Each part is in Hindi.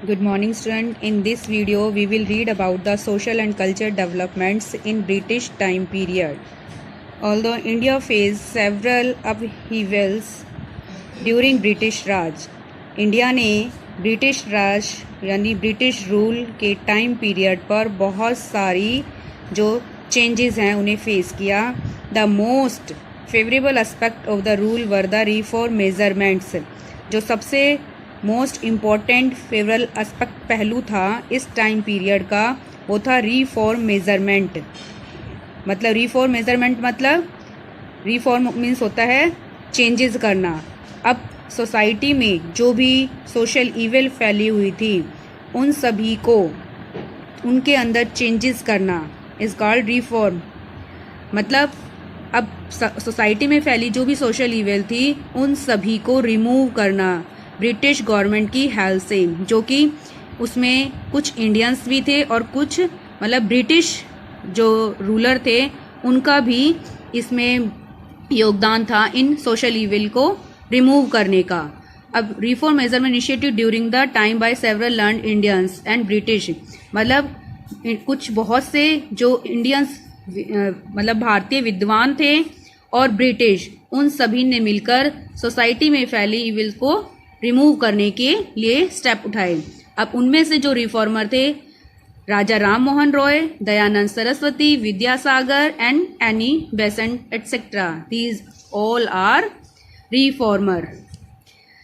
Good morning, student. In this video, we will read about the social and cultural developments in British time period. Although India faced several upheavals during British Raj, India ने ब्रिटिश राज यानी ब्रिटिश रूल के टाइम पीरियड पर बहुत सारी जो चेंजेस हैं उन्हें फेस किया. The most favourable aspect of the rule were the reform measurements. जो सबसे मोस्ट इम्पॉर्टेंट फेवरेबल एस्पेक्ट पहलू था इस टाइम पीरियड का वो था रिफॉर्म मेजरमेंट. मतलब रिफॉर्म मीन्स होता है चेंजेस करना. अब सोसाइटी में जो भी सोशल इविल फैली हुई थी उन सभी को उनके अंदर चेंजेस करना इज कॉल्ड रिफॉर्म. मतलब अब सोसाइटी में फैली जो भी सोशल इविल थी उन सभी को रिमूव करना ब्रिटिश गवर्नमेंट की हेल्प से, जो कि उसमें कुछ इंडियंस भी थे और कुछ मतलब ब्रिटिश जो रूलर थे उनका भी इसमें योगदान था इन सोशल इविल को रिमूव करने का. अब reform measurement initiative during the time by several learned Indians and British. मतलब कुछ बहुत से जो इंडियंस मतलब भारतीय विद्वान थे और ब्रिटिश उन सभी ने मिलकर सोसाइटी में फैली इविल को रिमूव करने के लिए स्टेप उठाए. अब उनमें से जो रिफॉर्मर थे Raja Ram Mohan Roy, Dayanand Saraswati, Vidyasagar and Annie Besant etcetera. These all are reformer.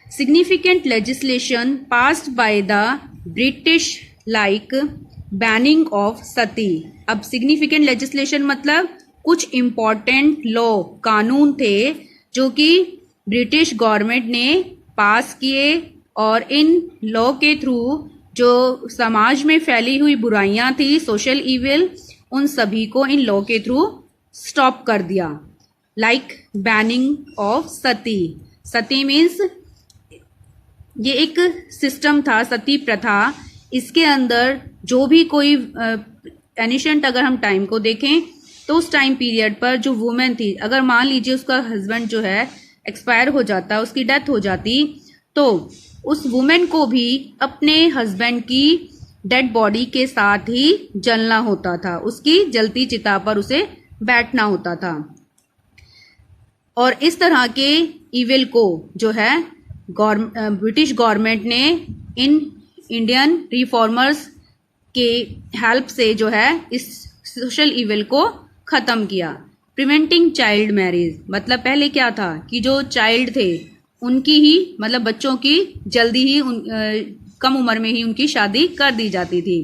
Significant legislation passed by the British like banning of sati. अब significant legislation मतलब कुछ important law कानून थे जो कि ब्रिटिश गवर्नमेंट ने पास किए और इन लॉ के थ्रू जो समाज में फैली हुई बुराइयां थी सोशल इविल उन सभी को इन लॉ के थ्रू स्टॉप कर दिया. Like banning of Sati. Sati means ये एक सिस्टम था सती प्रथा. इसके अंदर जो भी कोई एनिशेंट अगर हम टाइम को देखें तो उस टाइम पीरियड पर जो वुमेन थी अगर मान लीजिए उसका हस्बैंड जो है एक्सपायर हो जाता, उसकी डेथ हो जाती, तो उस वुमेन को भी अपने हस्बैंड की डेड बॉडी के साथ ही जलना होता था. उसकी जलती चिता पर उसे बैठना होता था. और इस तरह के इविल को जो है ब्रिटिश गवर्नमेंट ने इन इंडियन रिफॉर्मर्स के हेल्प से जो है इस सोशल इविल को ख़त्म किया. Preventing child marriage. मतलब पहले क्या था कि जो चाइल्ड थे उनकी ही मतलब बच्चों की जल्दी ही कम उम्र में ही उनकी शादी कर दी जाती थी.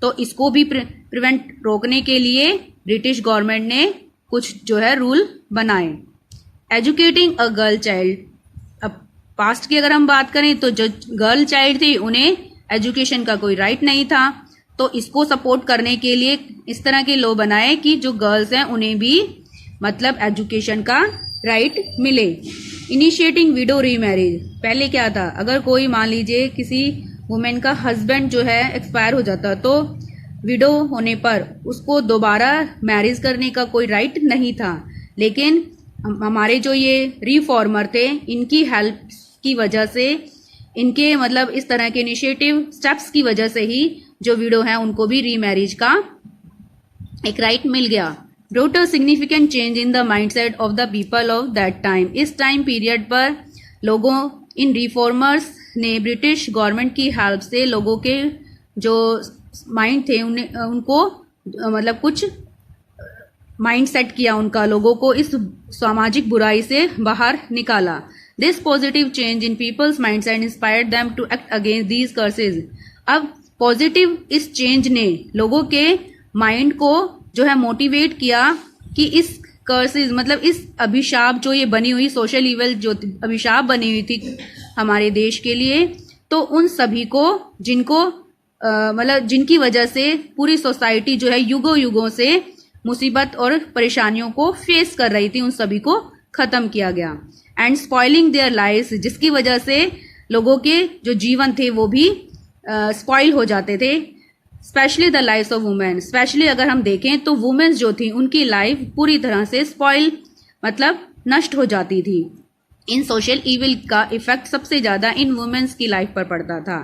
तो इसको भी प्रिवेंट रोकने के लिए ब्रिटिश गवर्नमेंट ने कुछ जो है रूल बनाए. Educating a girl child. अब पास्ट की अगर हम बात करें तो जो गर्ल चाइल्ड थी उन्हें एजुकेशन का कोई राइट नहीं था, तो इसको सपोर्ट करने के लिए इस तरह के लॉ बनाए कि जो गर्ल्स हैं उन्हें भी मतलब एजुकेशन का राइट मिले. Initiating window remarriage. पहले क्या था अगर कोई मान लीजिए किसी वुमेन का हस्बैंड जो है एक्सपायर हो जाता तो विडो होने पर उसको दोबारा मैरिज करने का कोई राइट नहीं था. लेकिन हमारे जो ये रिफॉर्मर थे इनकी हेल्प की वजह से इनके मतलब इस तरह के इनिशिएटिव स्टेप्स की वजह से ही जो विडो हैं उनको भी रीमैरिज का एक राइट मिल गया. Brought a significant change in the mindset of the people of that time. इस टाइम पीरियड पर लोगों इन रिफॉर्मर्स ने ब्रिटिश गवर्नमेंट की हेल्प से लोगों के जो माइंड थे उनको मतलब कुछ माइंड सेट किया उनका, लोगों को इस सामाजिक बुराई से बाहर निकाला. This positive change in people's mind set inspired them to act against these curses. अब पॉजिटिव इस चेंज ने लोगों के माइंड को जो है मोटिवेट किया कि इस कर्सेज मतलब इस अभिशाप जो ये बनी हुई सोशल इविल जो अभिशाप बनी हुई थी हमारे देश के लिए, तो उन सभी को जिनको मतलब जिनकी वजह से पूरी सोसाइटी जो है युगों युगों से मुसीबत और परेशानियों को फेस कर रही थी उन सभी को खत्म किया गया. And spoiling their lives. जिसकी वजह से लोगों के जो जीवन थे वो भी स्पॉइल हो जाते थे. Specially the lives of women. Specially अगर हम देखें तो वुमेन्स जो थी उनकी लाइफ पूरी तरह से स्पॉइल मतलब नष्ट हो जाती थी. इन सोशल इविल का इफेक्ट सबसे ज़्यादा इन वुमेन्स की लाइफ पर पड़ता था.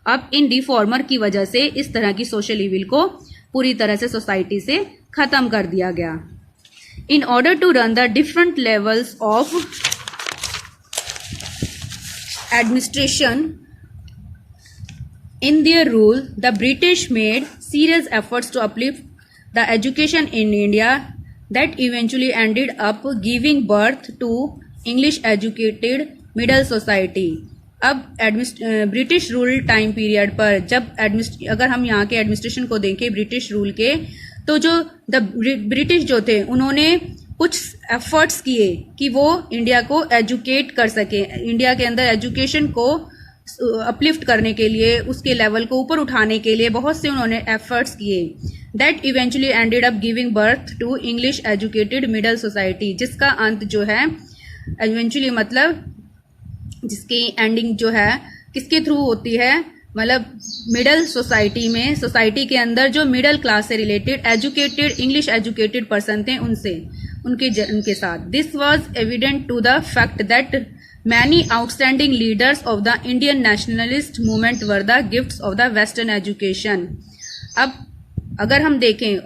अब इन रिफॉर्मर की वजह से इस तरह की सोशल इविल को पूरी तरह से सोसाइटी से खत्म कर दिया गया। In order to run the different levels of administration in their rule, the British made serious efforts to uplift the education in India that eventually ended up giving birth to English educated middle society. अब ब्रिटिश रूल टाइम पीरियड पर जब अगर हम यहाँ के एडमिनिस्ट्रेशन को देखें ब्रिटिश रूल के, तो जो ब्रिटिश जो थे उन्होंने कुछ एफर्ट्स किए कि वो इंडिया को एजुकेट कर सके, इंडिया के अंदर एजुकेशन को अपलिफ्ट करने के लिए, उसके लेवल को ऊपर उठाने के लिए बहुत से उन्होंने एफर्ट्स किए। That eventually ended up giving birth to English educated middle society, जिसका अंत जो है इवेंचुअली मतलब जिसकी एंडिंग जो है किसके थ्रू होती है, मतलब मिडल सोसाइटी में, सोसाइटी के अंदर जो मिडल क्लास से related educated English educated person थे उनसे, उनके साथ। This was evident to the fact that many outstanding leaders of the Indian nationalist movement were the gifts of the Western education. अब अगर हम देखें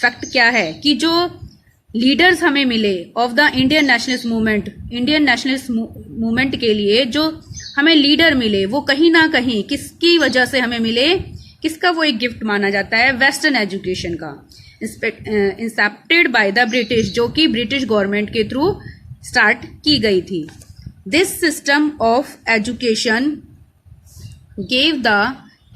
फैक्ट क्या है कि जो लीडर्स हमें मिले of the Indian nationalist movement, Indian nationalist movement के लिए जो हमें लीडर मिले वो कहीं ना कहीं किसकी वजह से हमें मिले, किसका वो एक गिफ्ट माना जाता है, वेस्टर्न एजुकेशन का, इंसेप्टेड बाय द ब्रिटिश, जो कि ब्रिटिश गवर्नमेंट के थ्रू स्टार्ट की गई थी। This system of education gave the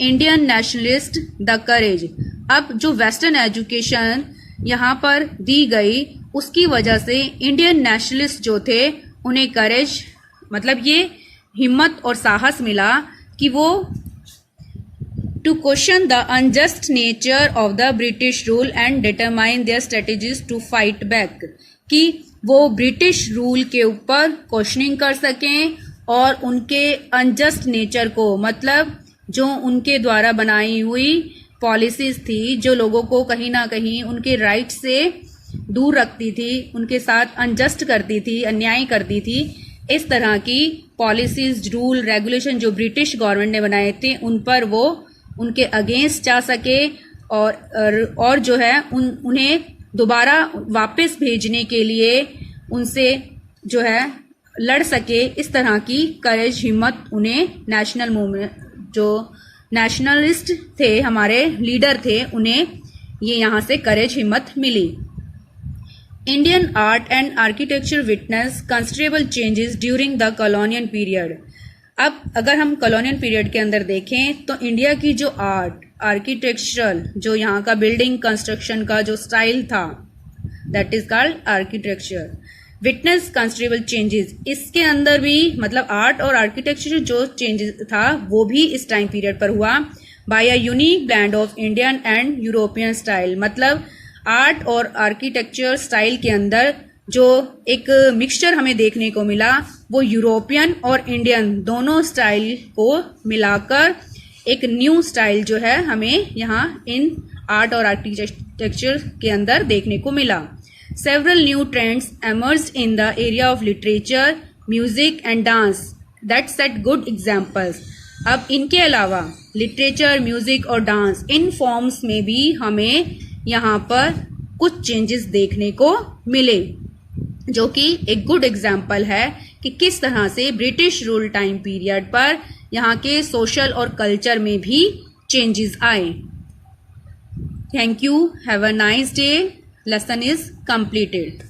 Indian nationalist the courage. अब जो वेस्टर्न एजुकेशन यहाँ पर दी गई उसकी वजह से इंडियन नेशनलिस्ट जो थे उन्हें करेज मतलब ये हिम्मत और साहस मिला कि वो to question the unjust nature of the British rule and determine their strategies to fight back, कि वो ब्रिटिश रूल के ऊपर क्वेश्चनिंग कर सकें और उनके अनजस्ट नेचर को, मतलब जो उनके द्वारा बनाई हुई पॉलिसीज थी जो लोगों को कहीं ना कहीं उनके राइट से दूर रखती थी, उनके साथ अनजस्ट करती थी, अन्याय करती थी, इस तरह की पॉलिसीज, रूल, रेगुलेशन जो ब्रिटिश गवर्नमेंट ने बनाए थे उन पर वो उनके अगेंस्ट जा सके और जो है उन्हें दोबारा वापस भेजने के लिए उनसे जो है लड़ सके, इस तरह की करेज, हिम्मत उन्हें नेशनल मूवमेंट, जो नेशनलिस्ट थे हमारे लीडर थे, उन्हें ये यहाँ से करेज, हिम्मत मिली। Indian art and architecture witness considerable changes during the colonial period. अब अगर हम कॉलोनियल पीरियड के अंदर देखें तो इंडिया की जो आर्ट, आर्किटेक्चरल, जो यहाँ का बिल्डिंग कंस्ट्रक्शन का जो स्टाइल था, that is called architecture, witness considerable changes. इसके अंदर भी मतलब आर्ट और आर्किटेक्चर जो चेंजेस था वो भी इस टाइम पीरियड पर हुआ by a unique blend of Indian and European style. मतलब आर्ट और आर्किटेक्चर स्टाइल के अंदर जो एक मिक्सचर हमें देखने को मिला वो यूरोपियन और इंडियन दोनों स्टाइल को मिलाकर एक न्यू स्टाइल जो है हमें यहाँ इन आर्ट और आर्किटेक्चर के अंदर देखने को मिला। Several new trends emerged in the area of literature, music and dance that set good examples. अब इनके अलावा लिटरेचर, म्यूजिक और डांस इन फॉर्म्स में भी हमें यहाँ पर कुछ चेंजेस देखने को मिले, जो कि एक गुड एग्जाम्पल है कि किस तरह से ब्रिटिश रूल टाइम पीरियड पर यहाँ के सोशल और कल्चर में भी चेंजेस आए। Thank you, have a nice day. Lesson is completed.